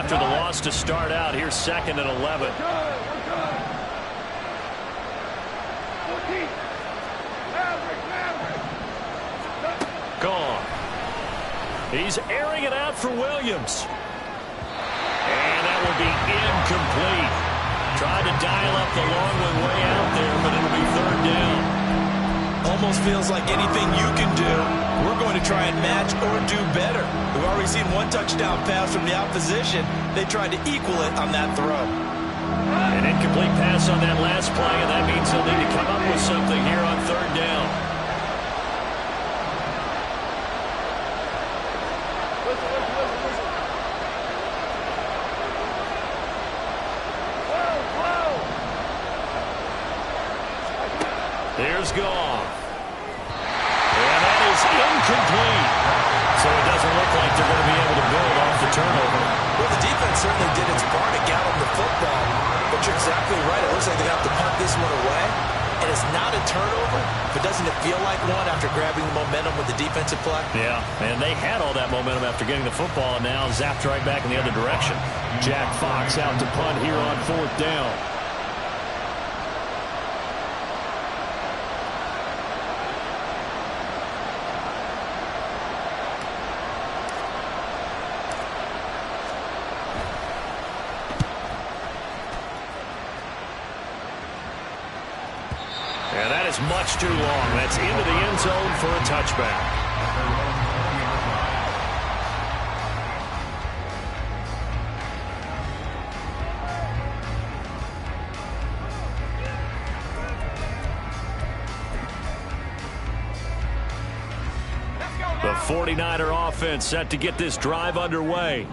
after the loss to start out. Here's 2nd and 11. Gone. He's airing it out for Williams. And that will be incomplete. Tried to dial up the long one way out there, but it'll be 3rd down. Almost feels like anything you can do, we're going to try and match or do better. We've already seen one touchdown pass from the opposition. They tried to equal it on that throw. An incomplete pass on that last play, and that means they'll need to come up with something here on 3rd down. There's Goff. And that is incomplete. So it doesn't look like they're going to be able to build off the turnover. Well, the defense certainly did its part to gallop the football. But you're exactly right. It looks like they have to punt this one away. And it's not a turnover, but doesn't it feel like one after grabbing the momentum with the defensive play? Yeah, and they had all that momentum after getting the football, and now zapped right back in the other direction. Jack Fox out to punt here on 4th down. And that is much too long. That's into the end zone for a touchback. The 49er offense set to get this drive underway.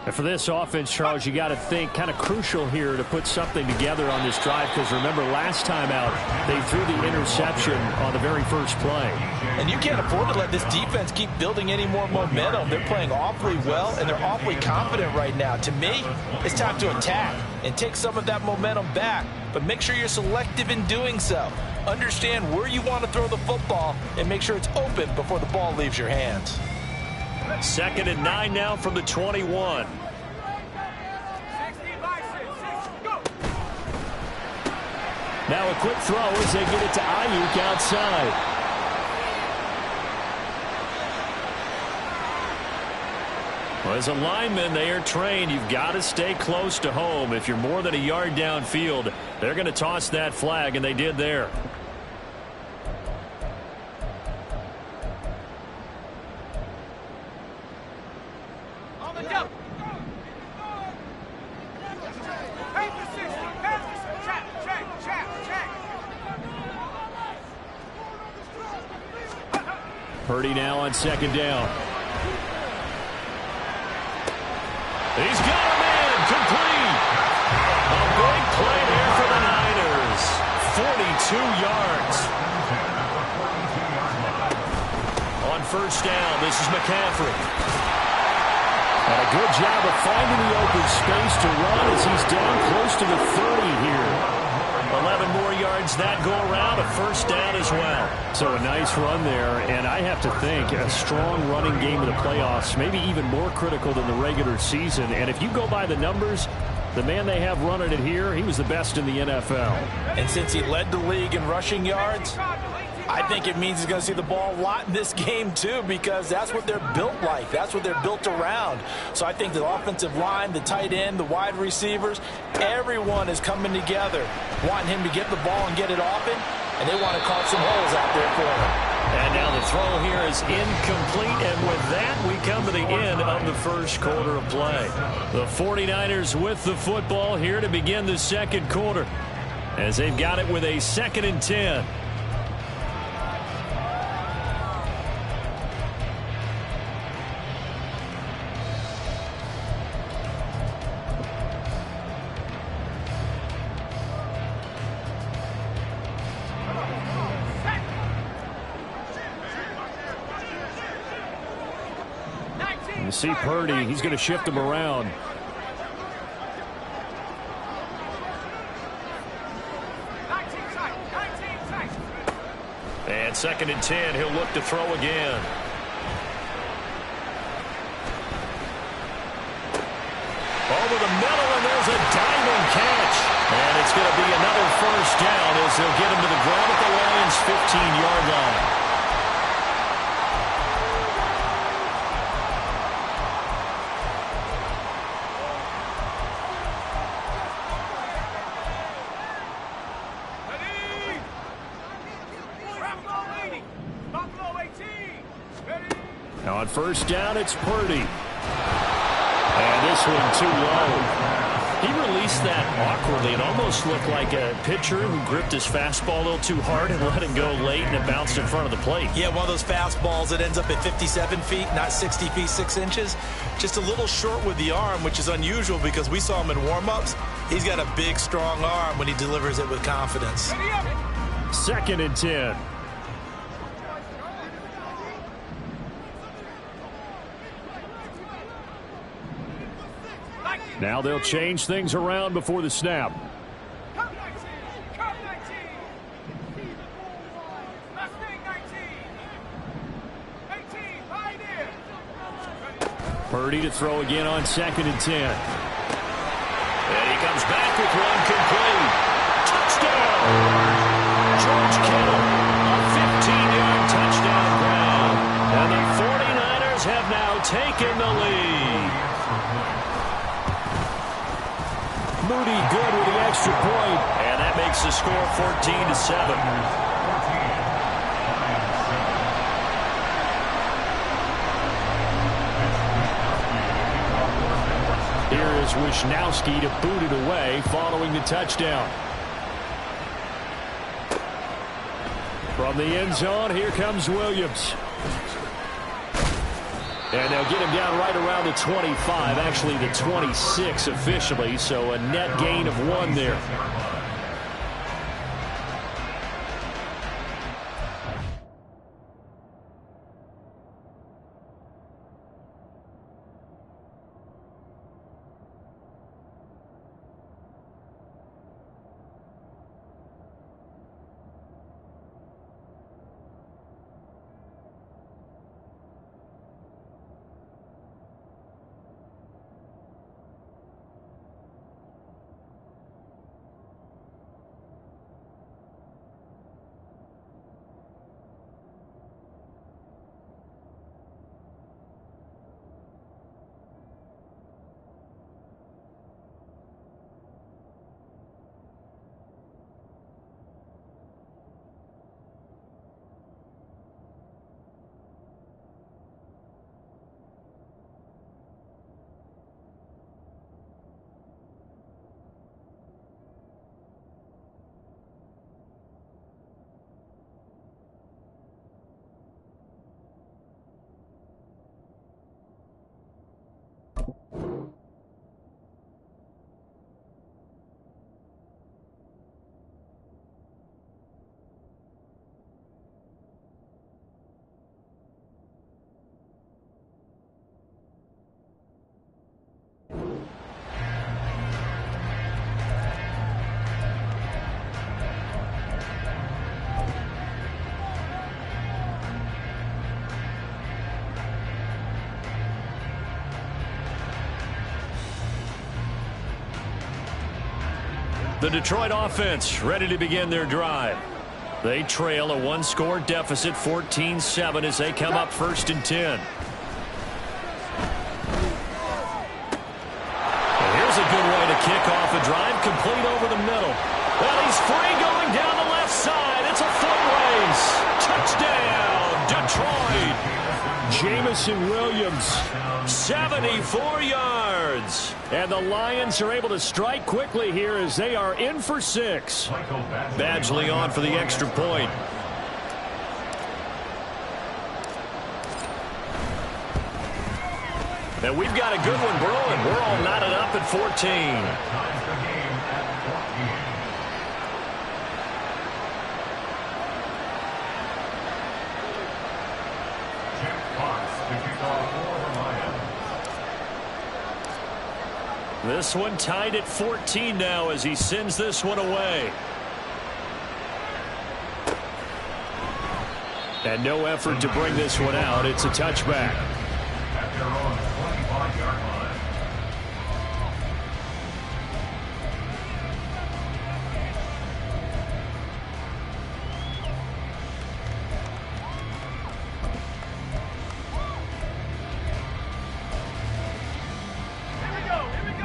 And for this offense, Charles, you got to think kind of crucial here to put something together on this drive, because remember last time out they threw the interception on the very first play. And you can't afford to let this defense keep building any more momentum. They're playing awfully well, and they're awfully confident right now. To me, it's time to attack and take some of that momentum back, but make sure you're selective in doing so. Understand where you want to throw the football and make sure it's open before the ball leaves your hands. 2nd and 9 now from the 21. Now a quick throw as they get it to Ayuk outside. Well, as a lineman, they are trained. You've got to stay close to home. If you're more than a yard downfield, they're going to toss that flag, and they did there. Purdy now on 2nd down. He's got a man complete. A big play there for the Niners. 42 yards. On 1st down, this is McCaffrey. And a good job of finding the open space to run as he's down close to the 30 here. 11 more yards that go around, a 1st down as well. So a nice run there, and I have to think a strong running game in the playoffs, maybe even more critical than the regular season. And if you go by the numbers, the man they have running it here, he was the best in the NFL. And since he led the league in rushing yards, I think it means he's going to see the ball a lot in this game too, because that's what they're built like. That's what they're built around. So I think the offensive line, the tight end, the wide receivers, everyone is coming together, wanting him to get the ball and get it often, and they want to carve some holes out there for him. And now the throw here is incomplete, and with that we come to the end of the 1st quarter of play. The 49ers with the football here to begin the 2nd quarter, as they've got it with a 2nd and 10. You see Purdy, he's going to shift him around. And 2nd and 10, he'll look to throw again. Oh, the middle, and there's a diving catch. And it's going to be another first down as they'll get him to the ground at the Lions' 15-yard line. On first down, it's Purdy. And this one too low. He released that awkwardly. It almost looked like a pitcher who gripped his fastball a little too hard and let it go late, and it bounced in front of the plate. Yeah, one of those fastballs that ends up at 57 feet, not 60 feet, 6 inches. Just a little short with the arm, which is unusual because we saw him in warm-ups. He's got a big, strong arm when he delivers it with confidence. 2nd and 10. Now they'll change things around before the snap. Purdy to throw again on 2nd and 10. And he comes back with one complete. Touchdown! George Kittle, a 15-yard touchdown grab. And the 49ers have now taken the lead. Moody good with the extra point, and that makes the score 14-7. Here is Wisnowski to boot it away following the touchdown. From the end zone, here comes Williams. And they'll get him down right around the 25, actually the 26 officially, so a net gain of 1 there. The Detroit offense ready to begin their drive. They trail a 1-score deficit, 14-7, as they come up 1st and 10. And here's a good way to kick off a drive, complete over the middle. Well, he's free going down the left side. It's a foot race. Touchdown, Detroit. Jamison Williams, 74 yards. And the Lions are able to strike quickly here as they are in for 6. Badgley on for the extra point. And we've got a good one brewing. We're all knotted up at 14. This one tied at 14 now as he sends this one away. And no effort to bring this one out. It's a touchback.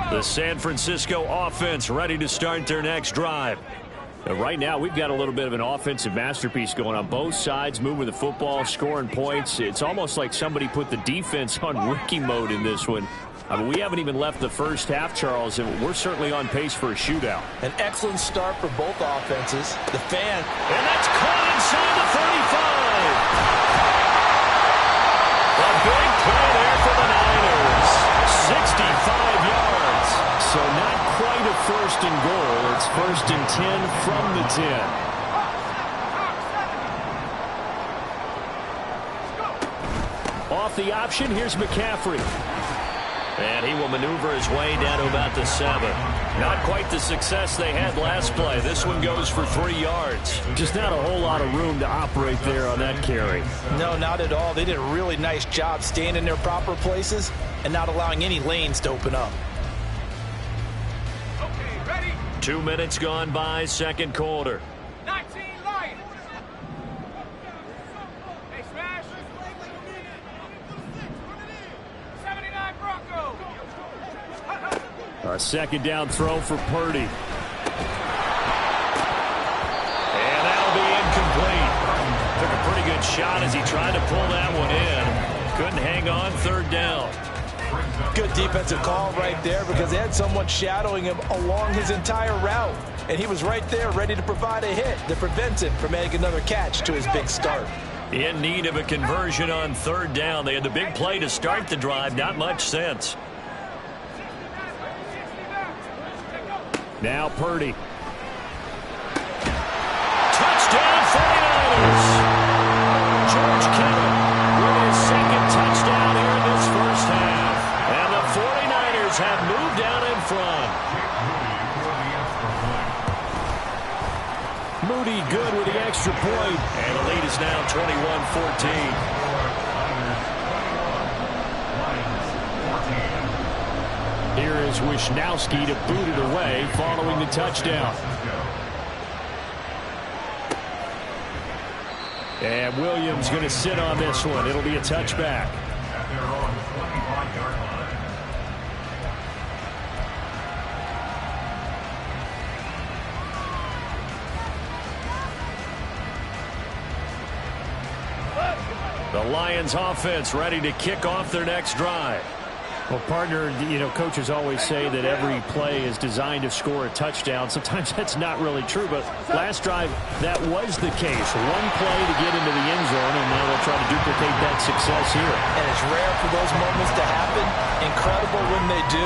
The San Francisco offense ready to start their next drive. Right now, we've got a little bit of an offensive masterpiece going on. Both sides moving the football, scoring points. It's almost like somebody put the defense on rookie mode in this one. I mean, we haven't even left the first half, Charles, and we're certainly on pace for a shootout. An excellent start for both offenses. The fan. And that's caught inside the 35. A big play there for the Niners. 65 yards. So not quite a first and goal. It's first and 10 from the 10. Off the option, here's McCaffrey. And he will maneuver his way down to about the 7. Not quite the success they had last play. This one goes for 3 yards. Just not a whole lot of room to operate there on that carry. No, not at all. They did a really nice job staying in their proper places and not allowing any lanes to open up. 2 minutes gone by, second quarter. 19 Lions. Hey, smash. 79 Broncos. A second down throw for Purdy. And that'll be incomplete. Took a pretty good shot as he tried to pull that one in. Couldn't hang on, third down. Good defensive call right there because they had someone shadowing him along his entire route. And he was right there ready to provide a hit that prevents him from making another catch to his big start. In need of a conversion on third down. They had the big play to start the drive. Not much sense. Now Purdy. Touchdown 49ers. George Kittle with his second touchdown here in this first half. And the 49ers have moved out in front. Moody good with the extra point. And the lead is now 21-14. Here is Wishnowski to boot it away following the touchdown. And Williams going to sit on this one. It'll be a touchback. The Lions offense ready to kick off their next drive. Well, partner, coaches always say that every play is designed to score a touchdown. Sometimes that's not really true, but last drive, that was the case. One play to get into the end zone, and now they'll try to duplicate that success here. And it's rare for those moments to happen. Incredible when they do.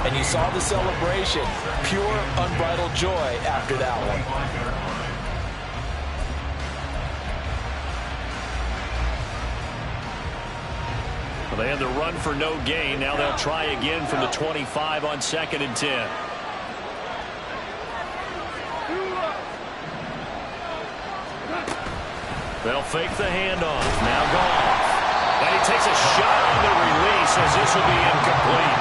And you saw the celebration. Pure, unbridled joy after that one. Well, they had the run for no gain. Now they'll try again from the 25 on second and 10. They'll fake the handoff. Now Goff. And he takes a shot on the release as this will be incomplete.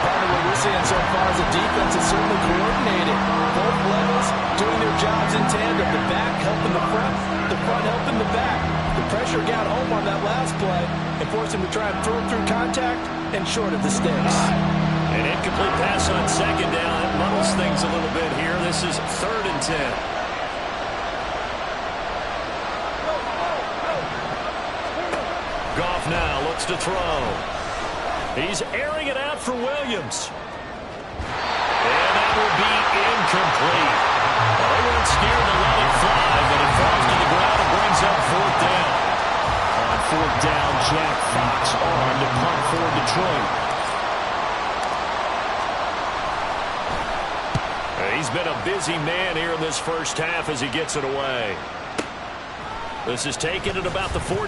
Part of what we're seeing so far is the defense is certainly coordinated. Both levels doing their jobs in tandem. The back helping the front helping the back. The pressure got home on that last play and forced him to try and throw through contact and short of the sticks. An incomplete pass on second down. That muddles things a little bit here. This is third and 10. Goff now looks to throw. He's airing it out for Williams. And that will be incomplete. Well, they weren't scared to let it fly, but it falls to the ground and brings up fourth down. On fourth down, Jack Fox on to punt for Detroit. He's been a busy man here in this first half as he gets it away. This is taken at about the 14.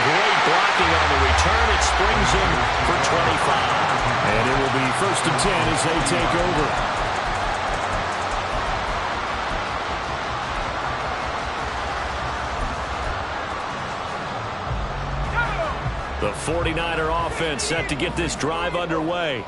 Great blocking on the return. It springs him for 25. And it will be first and 10 as they take over. The 49er offense set to get this drive underway.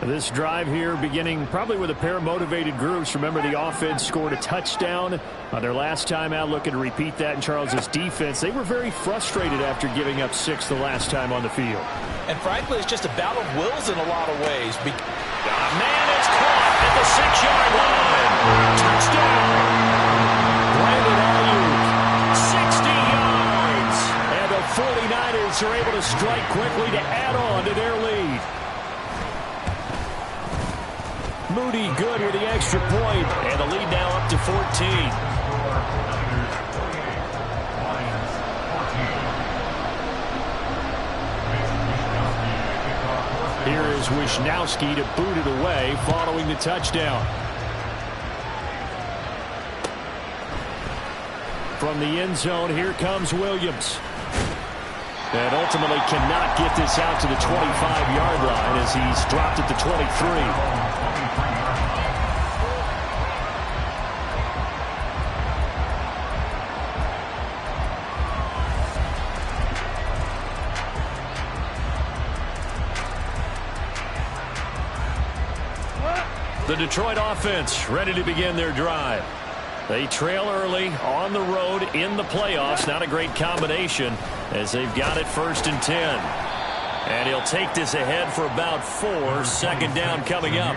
This drive here beginning probably with a pair of motivated groups. Remember, the offense scored a touchdown on their last time out, looking to repeat that in Charles's defense. They were very frustrated after giving up 6 the last time on the field. And frankly, it's just a battle of wills in a lot of ways. Man, it's caught at the 6-yard line. Touchdown. Brandon Ayuk, 60 yards. And the 49ers are able to strike quickly to add on to their lead. Moody good with the extra point, and the lead now up to 14. Here is Wisnowski to boot it away following the touchdown. From the end zone, here comes Williams. And ultimately cannot get this out to the 25-yard line as he's dropped at the 23. The Detroit offense ready to begin their drive. They trail early on the road in the playoffs. Not a great combination as they've got it 1st and 10. And he'll take this ahead for about 4. Second down coming up.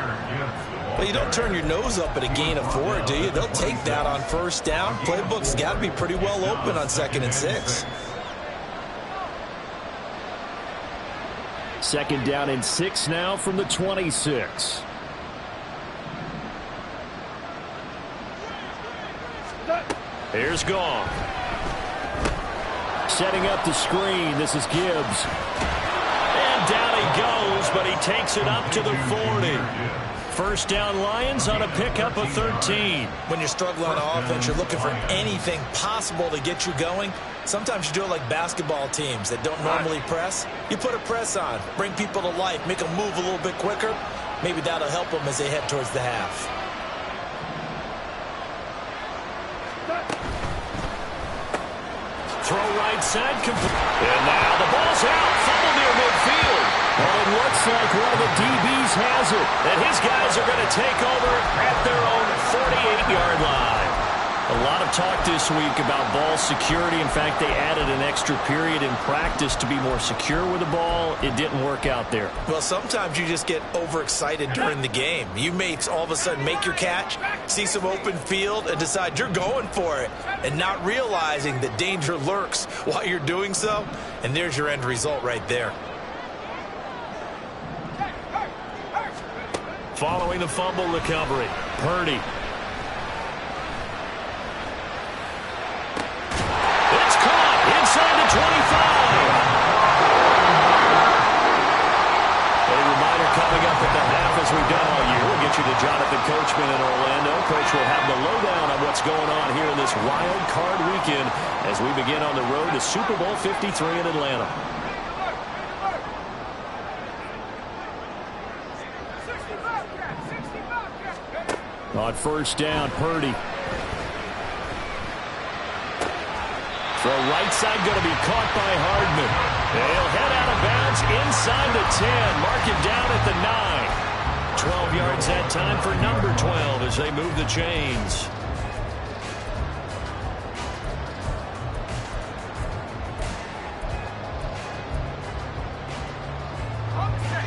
Well, you don't turn your nose up at a gain of 4, do you? They'll take that on 1st down. Playbook's got to be pretty well open on 2nd and 6. 2nd down and 6 now from the 26. Here's Gong. Setting up the screen. This is Gibbs. And down he goes, but he takes it up to the 40. 1st down Lions on a pickup of 13. When you're struggling on offense, you're looking for anything possible to get you going. Sometimes you do it like basketball teams that don't normally press. You put a press on, bring people to life, make them move a little bit quicker. Maybe that'll help them as they head towards the half. Throw right side, complete. And now the ball's out. Fumble near midfield. Well, it looks like one of the DBs has it. And his guys are going to take over at their own 48-yard line. A lot of talk this week about ball security. In fact, they added an extra period in practice to be more secure with the ball. It didn't work out there. Well, sometimes you just get overexcited during the game. You may all of a sudden make your catch, see some open field, and decide you're going for it, and not realizing that danger lurks while you're doing so. And there's your end result right there. Following the fumble recovery, Purdy. Inside the 25. A reminder coming up at the half as we've done all year. We'll get you to Jonathan Coachman in Orlando. Coach will have the lowdown on what's going on here in this wild card weekend as we begin on the road to Super Bowl 53 in Atlanta. On 1st down, Purdy. Throw right side going to be caught by Hardman. They'll head out of bounds inside the 10. Mark him down at the 9. 12 yards that time for number 12 as they move the chains.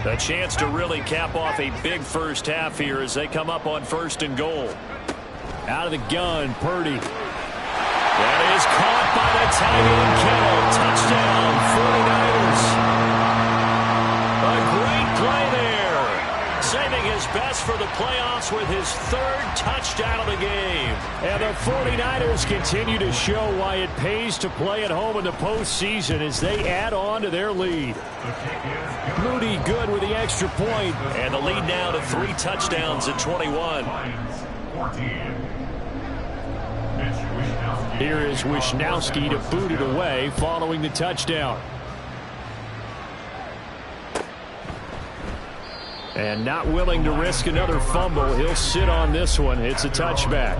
A chance to really cap off a big 1st half here as they come up on 1st and goal. Out of the gun, Purdy. That is caught by the tight end Kittle. Touchdown, 49ers. A great play there. Saving his best for the playoffs with his 3rd touchdown of the game. And the 49ers continue to show why it pays to play at home in the postseason as they add on to their lead. Moody good with the extra point. And the lead now to 3 touchdowns at 21. Here is Wisnowski to boot it away following the touchdown. And not willing to risk another fumble. He'll sit on this one. It's a touchback.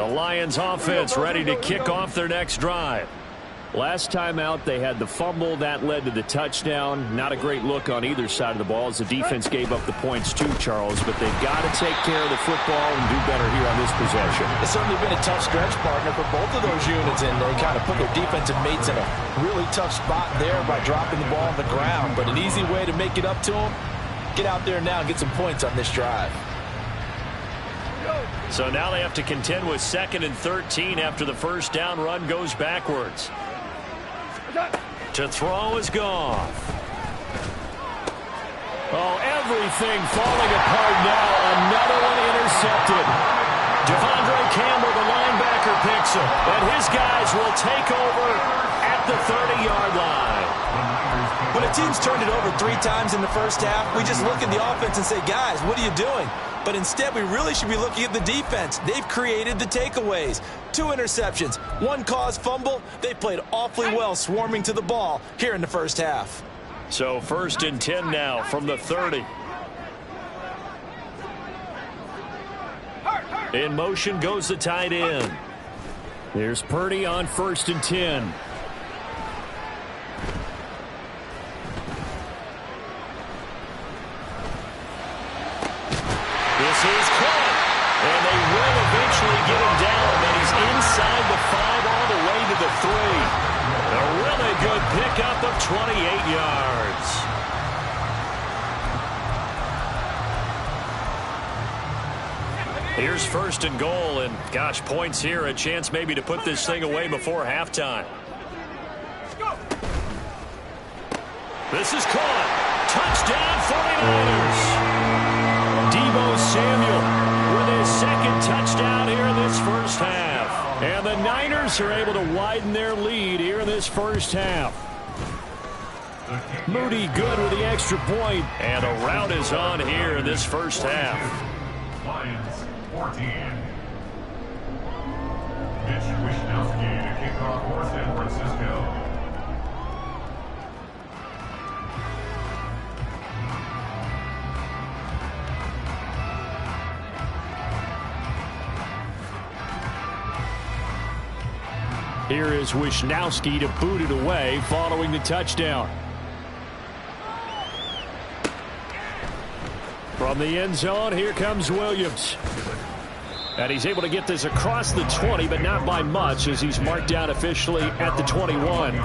The Lions offense ready to kick off their next drive. Last time out, they had the fumble. That led to the touchdown. Not a great look on either side of the ball as the defense gave up the points too, Charles. But they've got to take care of the football and do better here on this possession. It's certainly been a tough stretch, partner, for both of those units, and they kind of put their defensive mates in a really tough spot there by dropping the ball on the ground. But an easy way to make it up to them, get out there now and get some points on this drive. So now they have to contend with 2nd and 13 after the first down run goes backwards. To throw is Goff. Oh, everything falling apart now. Another one intercepted. Devondre Campbell, the linebacker, picks him. And his guys will take over at the 30-yard line. When a team's turned it over 3 times in the first half, we just look at the offense and say, guys, what are you doing? But instead, we really should be looking at the defense. They've created the takeaways. 2 interceptions, 1 caused fumble. They played awfully well swarming to the ball here in the first half. So 1st and 10 now from the 30. In motion goes the tight end. Here's Purdy on 1st and 10. This is caught, and they will eventually get him down, and he's inside the 5 all the way to the 3. A really good pickup of 28 yards. Here's 1st and goal, and gosh, points here, a chance maybe to put this thing away before halftime. This is caught. Touchdown 49ers. Deebo Samuel with his 2nd touchdown here in this first half. And the Niners are able to widen their lead here in this first half. Moody good with the extra point, and a rout is on here in this first half. Lions 14. Mitch Wishnowsky to kick off for San Francisco. Here is Wishnowsky to boot it away following the touchdown. From the end zone, here comes Williams. And he's able to get this across the 20, but not by much as he's marked down officially at the 21.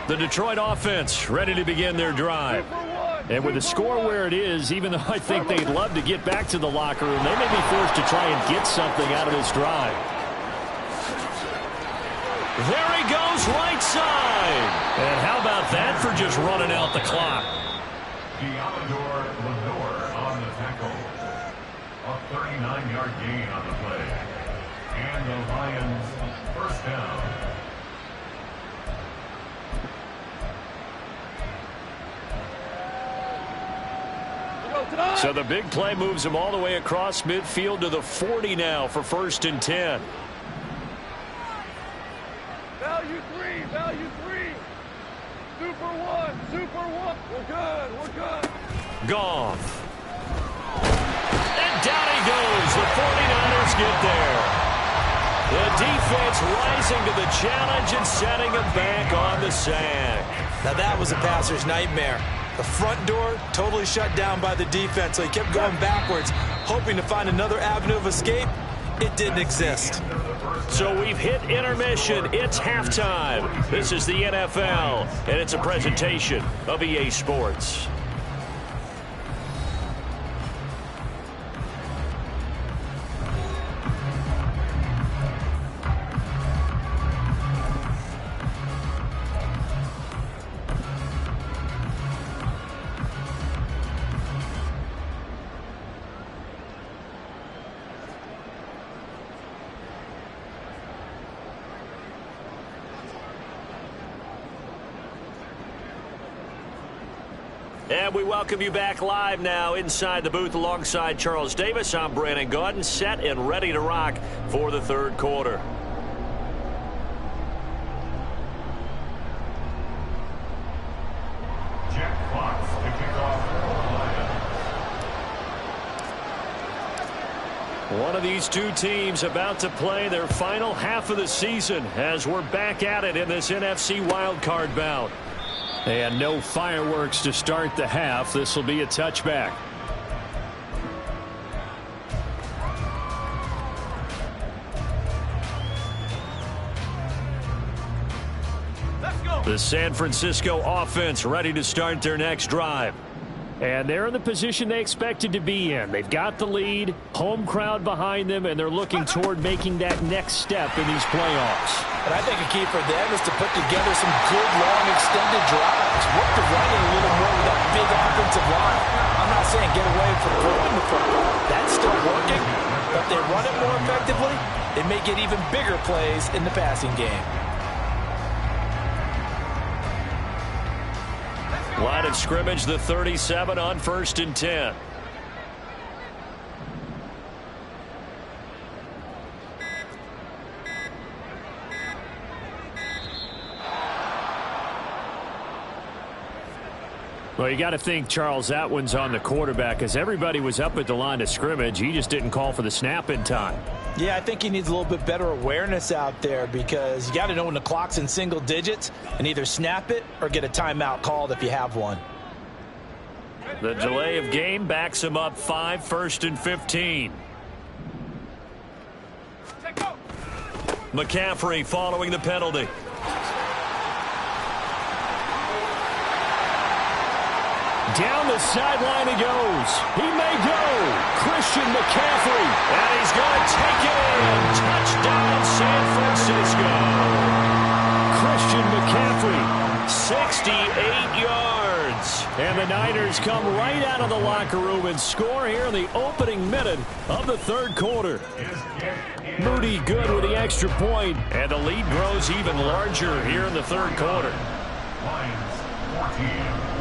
The Detroit offense ready to begin their drive. And with the score where it is, even though I think they'd love to get back to the locker room, they may be forced to try and get something out of this drive. There he goes, right side. And how about that for just running out the clock? Deommodore Lenore on the tackle. A 39-yard gain on the play. And the Lions first down. So the big play moves him all the way across midfield to the 40 now for 1st and 10. Value 3, value 3. Super 1, super 1. We're good, we're good. Goff. And down he goes. The 49ers get there. The defense rising to the challenge and setting him back on the sack. Now that was a passer's nightmare. The front door totally shut down by the defense, so he kept going backwards, hoping to find another avenue of escape. It didn't exist. So we've hit intermission. It's halftime. This is the NFL, and it's a presentation of EA Sports. And we welcome you back live now inside the booth alongside Charles Davis. I'm Brandon Gaudin, set and ready to rock for the third quarter. One of these two teams about to play their final half of the season as we're back at it in this NFC wildcard bout. And no fireworks to start the half. This will be a touchback. The San Francisco offense ready to start their next drive. And they're in the position they expected to be in. They've got the lead, home crowd behind them, and they're looking toward making that next step in these playoffs. And I think a key for them is to put together some good, long, extended drives. Work the running a little more with that big offensive line. I'm not saying get away from throwing the football. That's still working. But if they run it more effectively, they may get even bigger plays in the passing game. Line of scrimmage, the 37 on 1st and 10. Well, you got to think, Charles, that one's on the quarterback because everybody was up at the line of scrimmage. He just didn't call for the snap in time. Yeah, I think he needs a little bit better awareness out there because you got to know when the clock's in single digits and either snap it or get a timeout called if you have one. The delay of game backs him up 5, 1st and 15. McCaffrey following the penalty. Down the sideline he goes. He may go. Christian McCaffrey. And he's going to take it in. Touchdown, San Francisco. Christian McCaffrey, 68 yards. And the Niners come right out of the locker room and score here in the opening minute of the third quarter. Moody good with the extra point, and the lead grows even larger here in the third quarter. Lions 14.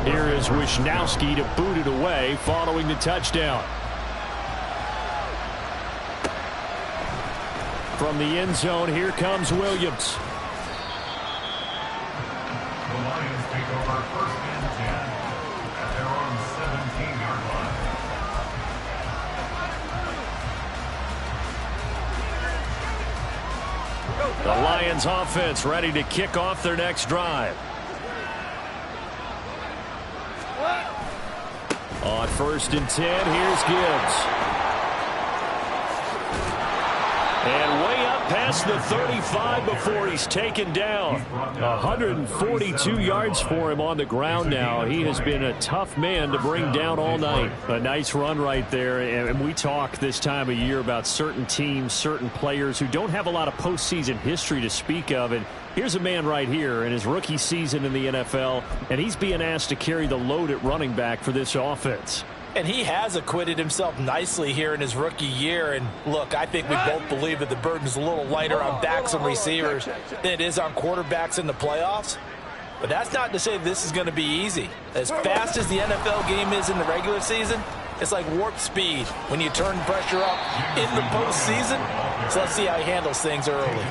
Here is Wisnowski to boot it away following the touchdown. From the end zone, here comes Williams. The Lions take over 1st and 10 at their own 17-yard line. The Lions offense ready to kick off their next drive. On 1st and 10, here's Gibbs. And way up past the 35 before he's taken down. 142 yards for him on the ground now. He has been a tough man to bring down all night. A nice run right there. And we talk this time of year about certain teams, certain players who don't have a lot of postseason history to speak of. And here's a man right here in his rookie season in the NFL, and he's being asked to carry the load at running back for this offense. And he has acquitted himself nicely here in his rookie year. And look, I think we both believe that the burden's a little lighter on backs and receivers than it is on quarterbacks in the playoffs. But that's not to say this is going to be easy. As fast as the NFL game is in the regular season, it's like warp speed when you turn pressure up in the postseason. So let's see how he handles things early.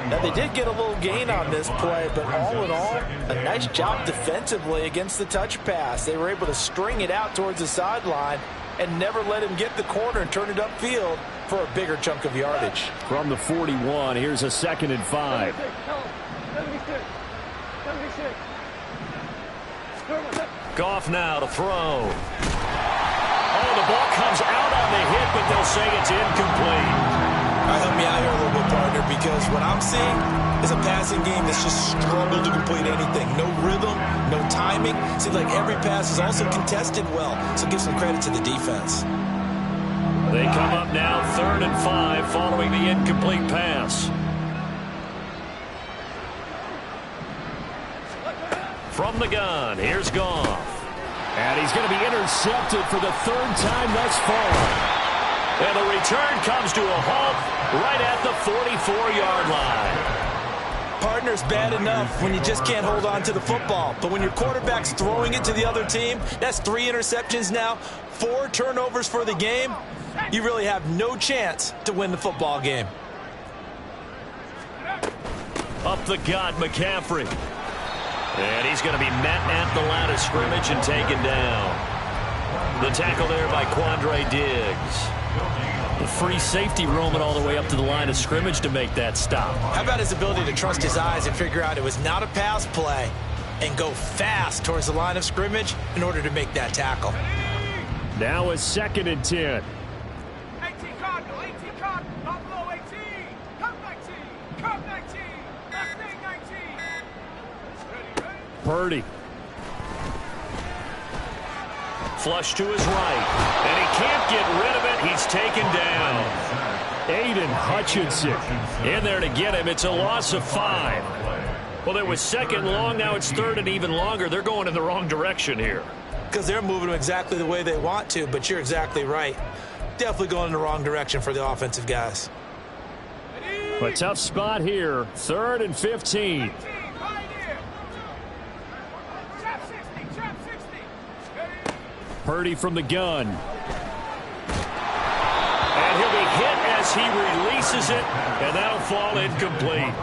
Now, they did get a little gain on this play, but all in all, a nice job defensively against the touch pass. They were able to string it out towards the sideline and never let him get the corner and turn it upfield for a bigger chunk of yardage. From the 41, here's a 2nd and 5. 76. Goff now to throw. Oh, the ball comes out on the hit, but they'll say it's incomplete. All right, help me out here a little bit, partner, because what I'm seeing is a passing game that's just struggled to complete anything. No rhythm, no timing. Seems like every pass is also contested well, so give some credit to the defense. They come up now 3rd and 5 following the incomplete pass. From the gun, here's Goff. And he's going to be intercepted for the 3rd time thus far. And the return comes to a halt right at the 44-yard line. Partner's bad enough when you just can't hold on to the football. But when your quarterback's throwing it to the other team, that's 3 interceptions now, 4 turnovers for the game. You really have no chance to win the football game. Up the gut, McCaffrey. And he's going to be met at the line of scrimmage and taken down. The tackle there by Quandre Diggs. The free safety roaming all the way up to the line of scrimmage to make that stop. How about his ability to trust his eyes and figure out it was not a pass play and go fast towards the line of scrimmage in order to make that tackle. Now a 2nd and 10. 18 Cardinal, 18 Cardinal, not below 18. Come 19, come 19, let's stay 19. Ready. Purdy. Flush to his right. And he can't get rid of it. He's taken down. Aiden Hutchinson in there to get him. It's a loss of 5. Well, it was 2nd long. Now it's 3rd and even longer. They're going in the wrong direction here. Because they're moving them exactly the way they want to, but you're exactly right. Definitely going in the wrong direction for the offensive guys. A tough spot here. 3rd and 15. Purdy from the gun. And he'll be hit as he releases it, and that'll fall incomplete.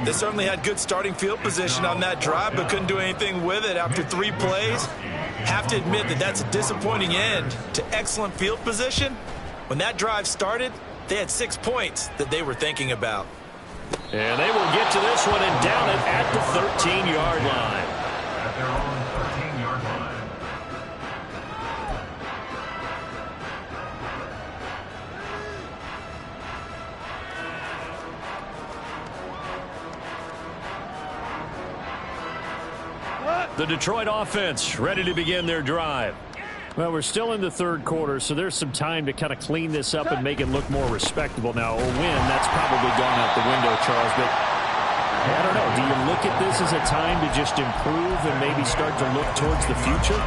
They certainly had good starting field position on that drive, but couldn't do anything with it after 3 plays. Have to admit that that's a disappointing end to excellent field position. When that drive started, they had 6 points that they were thinking about. And they will get to this one and down it at the 13-yard line. At their own 13-yard line. The Detroit offense ready to begin their drive. Well, we're still in the 3rd quarter, so there's some time to kind of clean this up and make it look more respectable. Now, a win, that's probably gone out the window, Charles, but I don't know. Do you look at this as a time to just improve and maybe start to look towards the future?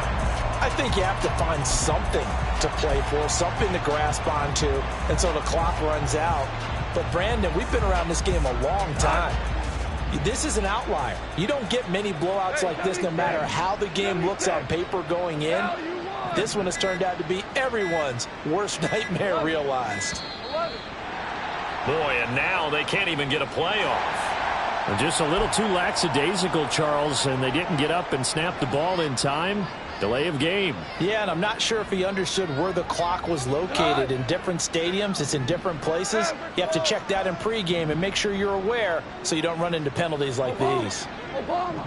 I think you have to find something to play for, something to grasp onto until the clock runs out. But, Brandon, we've been around this game a long time. This is an outlier. You don't get many blowouts like this no matter how the game looks on paper going in. This one has turned out to be everyone's worst nightmare realized. Boy, and now they can't even get a playoff. Well, just a little too lackadaisical, Charles, and they didn't get up and snap the ball in time. Delay of game. Yeah, and I'm not sure if he understood where the clock was located. In different stadiums, it's in different places. You have to check that in pregame and make sure you're aware so you don't run into penalties like these. Obama.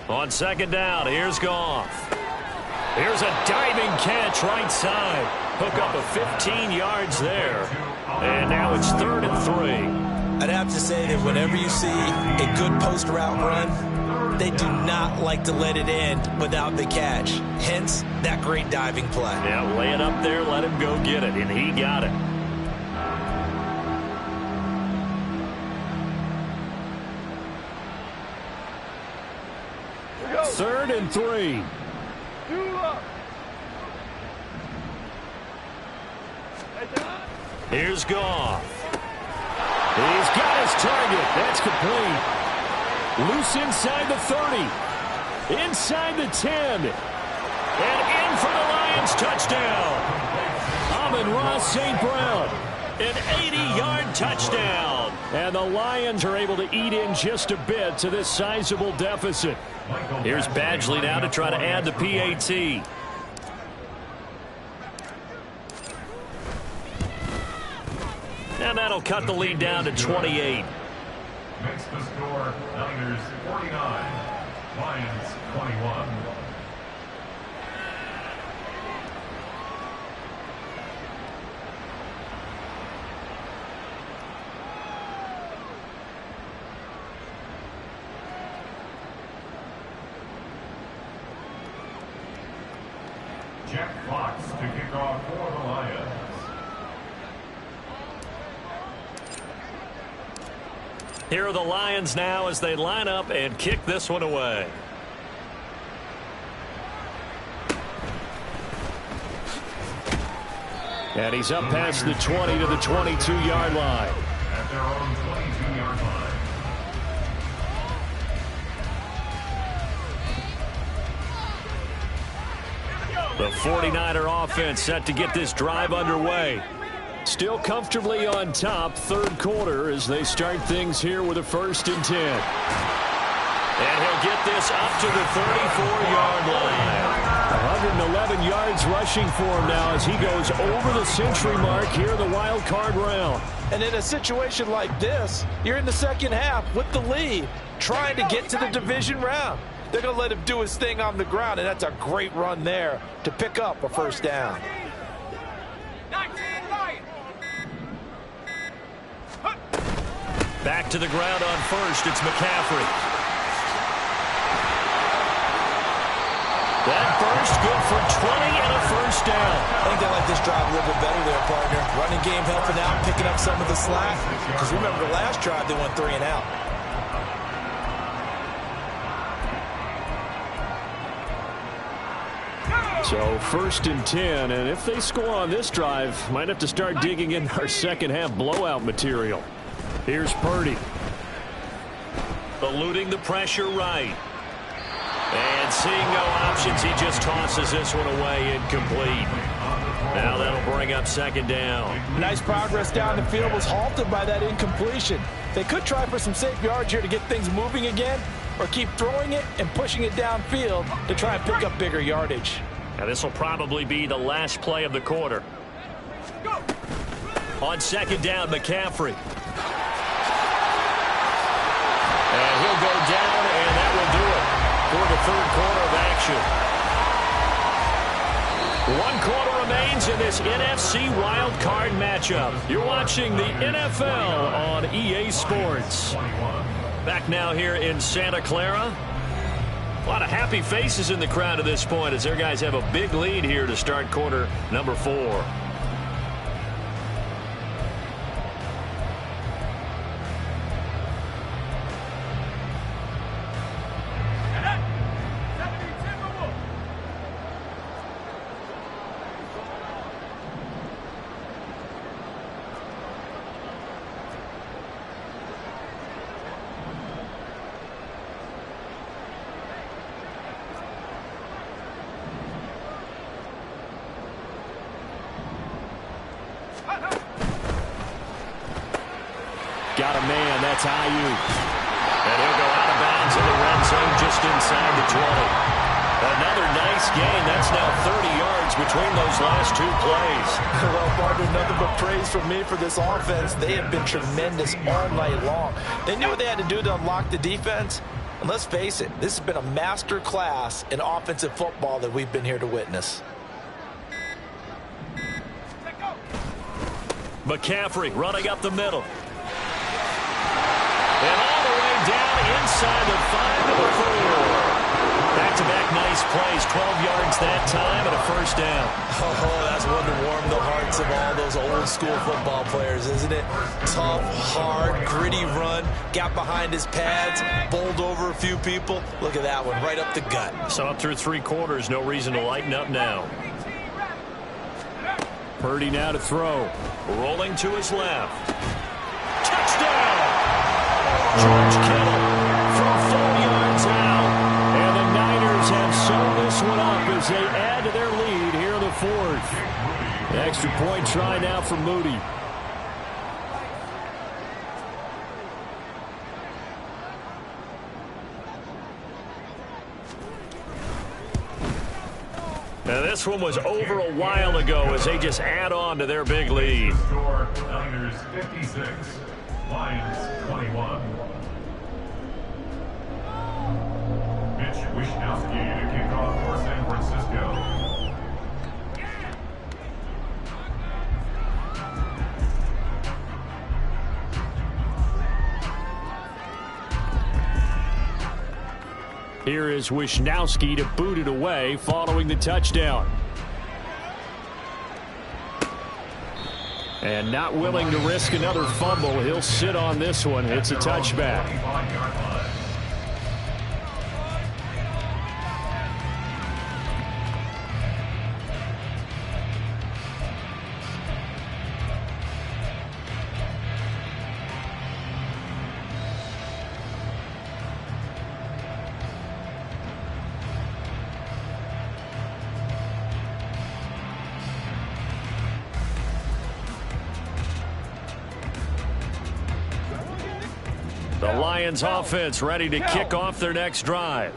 On 2nd down, here's Goff. Here's a diving catch right side. Hook up of 15 yards there. And now it's 3rd and 3. I'd have to say that whenever you see a good post route run, they do not like to let it in without the catch. Hence, that great diving play. Yeah, lay it up there, let him go get it, and he got it. Third and 3. Here's Goff. He's got his target. That's complete. Loose inside the 30. Inside the 10. And in for the Lions touchdown. Amon-Ra St. Brown. An 80-yard touchdown. And the Lions are able to eat in just a bit to this sizable deficit. Here's Badgley now to try to add the PAT. And that'll cut the lead down to 28. Makes the score Niners 49, Lions 21. Jack Fox to kick off for the Lions. Here are the Lions now as they line up and kick this one away. And he's up past the 20 to the 22-yard line. At their own 22-yard line. The 49er offense set to get this drive underway. Still comfortably on top, third quarter as they start things here with a 1st and 10. And he'll get this up to the 34-yard line. 111 yards rushing for him now as he goes over the century mark here in the wild card round. And in a situation like this, you're in the second half with the lead, trying to get to the division round. They're going to let him do his thing on the ground, and that's a great run there to pick up a first down. 19 Lions. Back to the ground on first. It's McCaffrey. That burst good for 20 and a first down. I think they like this drive a little bit better there, partner. Running game helping out, picking up some of the slack. Because remember, the last drive, they went 3 and out. So first and 10, and if they score on this drive, might have to start digging in our second half blowout material. Here's Purdy. Eluding the pressure right. And seeing no options, he just tosses this one away incomplete. Now that'll bring up second down. Nice progress down the field, was halted by that incompletion. They could try for some safe yards here to get things moving again, or keep throwing it and pushing it downfield to try and pick up bigger yardage. Now this will probably be the last play of the quarter. On second down, McCaffrey. And he'll go down, and that will do it for the third quarter of action. 1 quarter remains in this NFC Wild Card matchup. You're watching the NFL on EA Sports. Back now here in Santa Clara. A lot of happy faces in the crowd at this point as their guys have a big lead here to start quarter number 4. Got a man, that's Ayuk. And he'll go out of bounds in the red zone just inside the 20. Another nice gain. That's now 30 yards between those last 2 plays. Well, partner, nothing but praise from me for this offense. They have been tremendous all night long. They knew what they had to do to unlock the defense. And let's face it, this has been a master class in offensive football that we've been here to witness. McCaffrey running up the middle. And all the way down inside the 5 to the 4. Back-to-back nice plays, 12 yards that time and a first down. Oh, that's one to warm the hearts of all those old-school football players, isn't it? Tough, hard, gritty run, got behind his pads, bowled over a few people. Look at that one, right up the gut. So up through 3 quarters, no reason to lighten up now. Purdy now to throw. Rolling to his left. Touchdown! George Kittle from 4 yards out. And the Niners have sewn this one up as they add to their lead here in the 4th. Extra point try now for Moody. Now this one was over a while ago as they just add on to their big lead. Score, Niners 56, Lions 21. Mitch Wishnowsky to kick off for San Francisco. Here is Wishnowsky to boot it away following the touchdown. And not willing to risk another fumble, he'll sit on this one. It's a touchback. The Lions offense ready to kick off their next drive.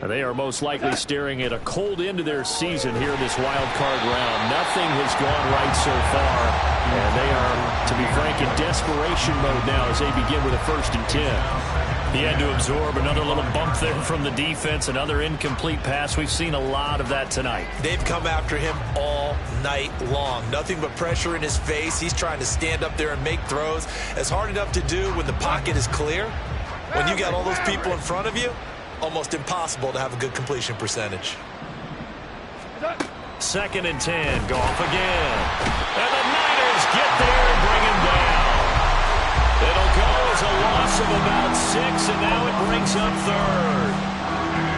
They are most likely staring at a cold end to their season here in this wild card round. Nothing has gone right so far, and they are, to be frank, in desperation mode now as they begin with a 1st and 10. He had to absorb another little bump there from the defense, another incomplete pass. We've seen a lot of that tonight. They've come after him all night long. Nothing but pressure in his face. He's trying to stand up there and make throws. It's hard enough to do when the pocket is clear. When you got all those people in front of you, almost impossible to have a good completion percentage. 2nd and 10. Goff again. And the Niners get there and bring him down. It'll go as a loss of about 6, and now it brings up 3rd.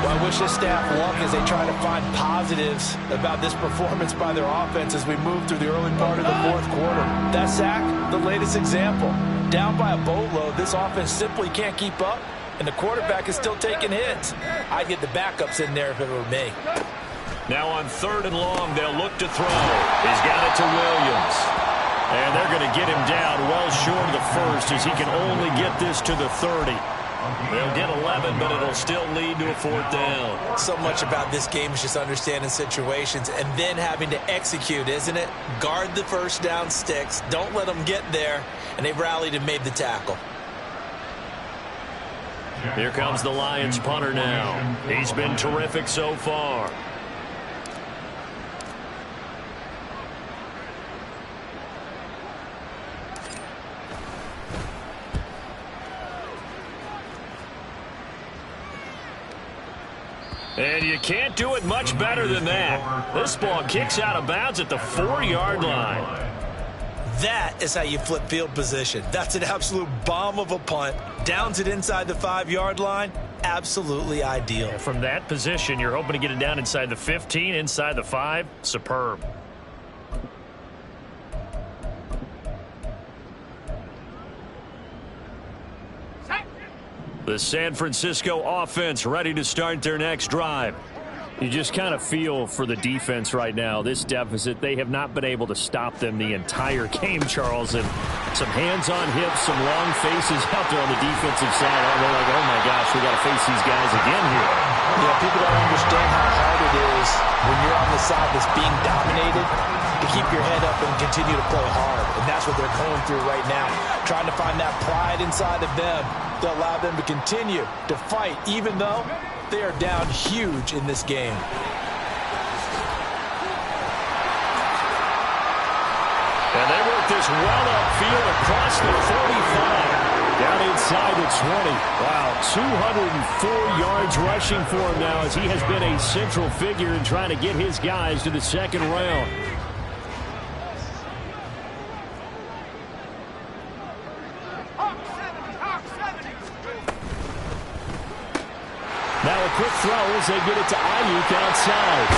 Well, I wish this staff luck as they try to find positives about this performance by their offense as we move through the early part of the 4th quarter. That sack, the latest example. Down by a boatload, this offense simply can't keep up, and the quarterback is still taking hits. I'd get the backups in there if it were me. Now on 3rd and long, they'll look to throw. He's got it to Williams. And they're going to get him down well short of the 1st as he can only get this to the 30. They'll get 11, but it'll still lead to a 4th down. So much about this game is just understanding situations and then having to execute, isn't it? Guard the 1st down sticks. Don't let them get there. And they've rallied and made the tackle. Here comes the Lions punter now. He's been terrific so far. And you can't do it much better than that. This ball kicks out of bounds at the 4-yard line. That is how you flip field position. That's an absolute bomb of a punt. Downs it inside the 5-yard line. Absolutely ideal. From that position, you're hoping to get it down inside the 15, inside the 5. Superb. The San Francisco offense ready to start their next drive. You just kind of feel for the defense right now. This deficit, they have not been able to stop them the entire game, Charles. And some hands on hips, some long faces out there on the defensive side. They're like, oh my gosh, we got to face these guys again here. Yeah, people don't understand how hard it is when you're on the side that's being dominated to keep your head up and continue to play hard. And that's what they're going through right now. Trying to find that pride inside of them to allow them to continue to fight, even though they are down huge in this game. And they work this well upfield across the 45. Down inside the 20. Wow, 204 yards rushing for him now as he has been a central figure in trying to get his guys to the 2nd round. Now a quick throw as they get it to Ayuk outside.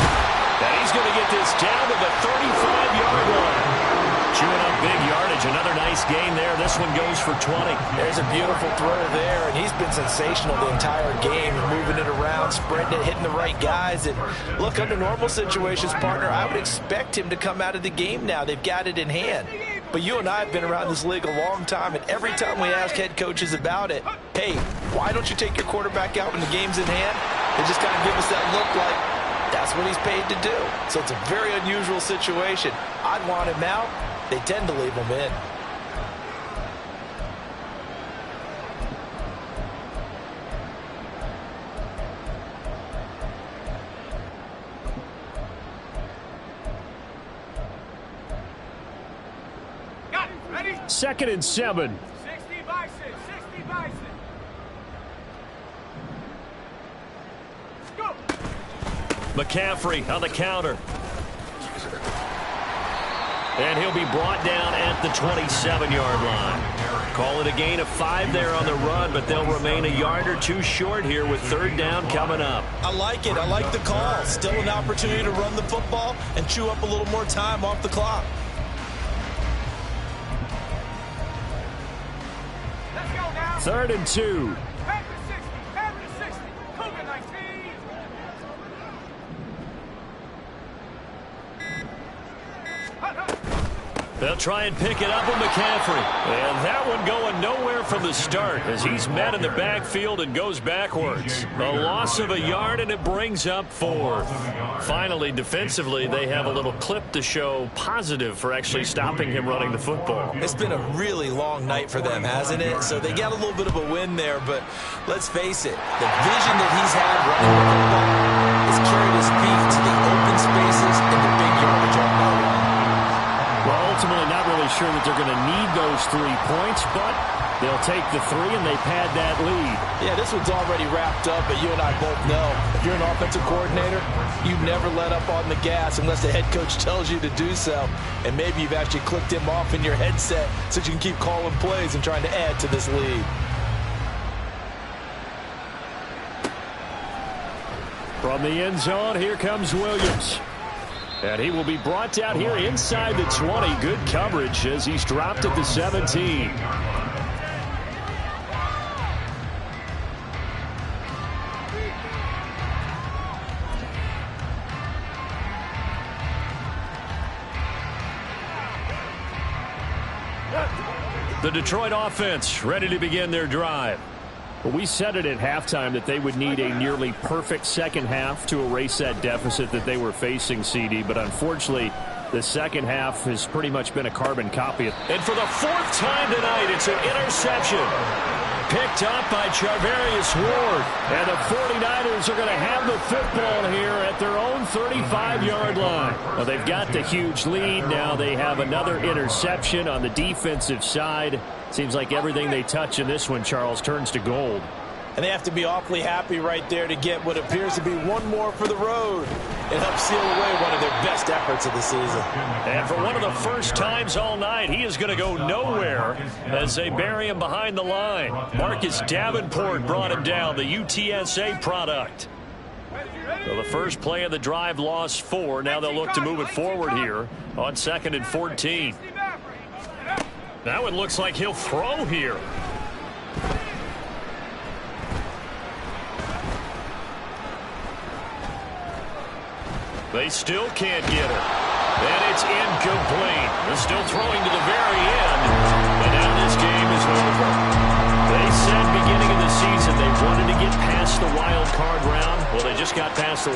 And he's going to get this down to the 35-yard line. Chewing up big yardage. Another nice gain there. This one goes for 20. There's a beautiful throw there, and he's been sensational the entire game, moving it around, spreading it, hitting the right guys. And look, under normal situations, partner, I would expect him to come out of the game now. They've got it in hand. But you and I have been around this league a long time, and every time we ask head coaches about it, hey, why don't you take your quarterback out when the game's in hand? They just kind of give us that look like that's what he's paid to do. So it's a very unusual situation. I'd want him out. They tend to leave him in. Got it. Ready? 2nd and 7. 60 Bison. 60 Bison. Go. McCaffrey on the counter. And he'll be brought down at the 27-yard line. Call it a gain of 5 there on the run, but they'll remain a yard or 2 short here with 3rd down coming up. I like it. I like the call. Still an opportunity to run the football and chew up a little more time off the clock. Let's go now. 3rd and 2. Back to 60. Back to 60. Cougar 19. Hut, hut. They'll try and pick it up with McCaffrey. And that one going nowhere from the start as he's met in the backfield and goes backwards. A loss of a yard, and it brings up 4. Finally, defensively, they have a little clip to show positive for actually stopping him running the football. It's been a really long night for them, hasn't it? So they got a little bit of a win there, but let's face it, the vision that he's had running the football has carried his feet to the open spaces and the big yardage on that run. Well, ultimately not really sure that they're going to need those 3 points, but they'll take the 3 and they pad that lead. Yeah, this one's already wrapped up, but you and I both know if you're an offensive coordinator, you never let up on the gas unless the head coach tells you to do so. And maybe you've actually clicked him off in your headset so you can keep calling plays and trying to add to this lead. From the end zone, here comes Williams. And he will be brought down here inside the 20. Good coverage as he's dropped at the 17. The Detroit offense ready to begin their drive. Well, we said it at halftime that they would need a nearly perfect second half to erase that deficit that they were facing, CD. But unfortunately, the second half has pretty much been a carbon copy. And for the 4th time tonight, it's an interception. Picked up by Charvarius Ward. And the 49ers are going to have the football here at their own 35-yard line. Well, they've got the huge lead. Now they have another interception on the defensive side. Seems like everything they touch in this one, Charles, turns to gold. And they have to be awfully happy right there to get what appears to be one more for the road and help seal away one of their best efforts of the season. And for one of the first times all night, he is going to go nowhere as they bury him behind the line. Marcus Davenport brought him down, the UTSA product. So the first play of the drive lost 4. Now they'll look to move it forward here on 2nd and 14. That one looks like he'll throw here. They still can't get it. And it's incomplete. They're still throwing to the very end. And now this game is over. They said beginning of the season they wanted to get past the wild card round. Well, they just got past the